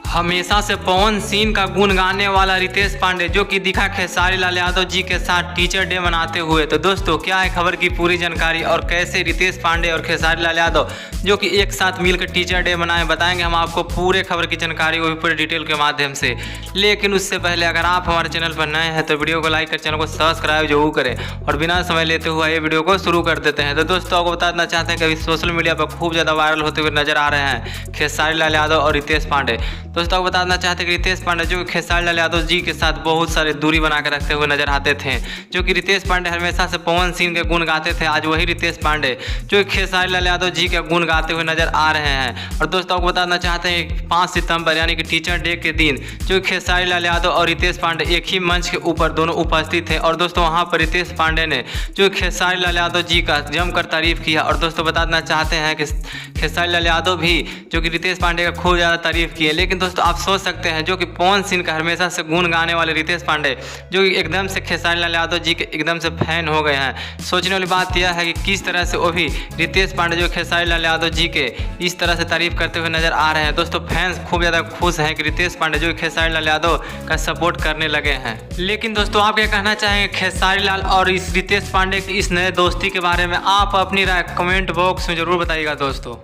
हमेशा से पवन सिंह का गुण गाने वाला रितेश पांडे जो कि दिखा खेसारी लाल यादव जी के साथ टीचर डे मनाते हुए। तो दोस्तों क्या है खबर की पूरी जानकारी और कैसे रितेश पांडे और खेसारी लाल यादव जो कि एक साथ मिलकर टीचर डे मनाए बताएंगे हम आपको पूरे खबर की जानकारी वो भी पूरे डिटेल के माध्यम से। लेकिन उससे पहले अगर आप हमारे चैनल पर नए हैं तो वीडियो को लाइक कर चैनल को सब्सक्राइब जरूर करें और बिना समय लेते हुए ये वीडियो को शुरू कर देते हैं। तो दोस्तों आपको बता देना चाहते हैं कि अभी सोशल मीडिया पर खूब ज़्यादा वायरल होते हुए नजर आ रहे हैं खेसारी लाल यादव और रितेश पांडे। दोस्तों आपको बताना चाहते हैं कि रितेश पांडे जो खेसारी लाल यादव जी के साथ बहुत सारे दूरी बना कर रखते हुए नजर आते थे। जो कि रितेश पांडे हमेशा से पवन सिंह के गुण गाते थे, आज वही रितेश पांडे जो खेसारी लाल यादव जी के गुण गाते हुए नजर आ रहे हैं। और दोस्तों आपको बताना चाहते हैं 5 सितंबर यानी कि टीचर डे के दिन जो खेसारी लाल यादव और रितेश पांडे एक ही मंच के ऊपर दोनों उपस्थित थे। और दोस्तों वहाँ पर रितेश पांडे ने जो खेसारी लाल यादव जी का जमकर तारीफ किया। और दोस्तों बताना चाहते हैं कि खेसारी लाल यादव भी जो कि रितेश पांडे का खूब ज़्यादा तारीफ किए। लेकिन दोस्तों आप सोच सकते हैं जो कि पवन सिंह का हमेशा से गुण गाने वाले रितेश पांडे जो कि एकदम से खेसारी लाल यादव जी के एकदम से फैन हो गए हैं। सोचने वाली बात यह है कि किस तरह से वो भी रितेश पांडे जो खेसारी लाल यादव जी के इस तरह से तारीफ करते हुए नजर आ रहे हैं। दोस्तों फैंस खूब ज़्यादा खुश हैं कि रितेश पांडे जो खेसारी लाल यादव का सपोर्ट करने लगे हैं। लेकिन दोस्तों आप क्या कहना चाहेंगे खेसारी लाल और इस रितेश पांडे की इस नए दोस्ती के बारे में? आप अपनी राय कमेंट बॉक्स में जरूर बताइएगा दोस्तों।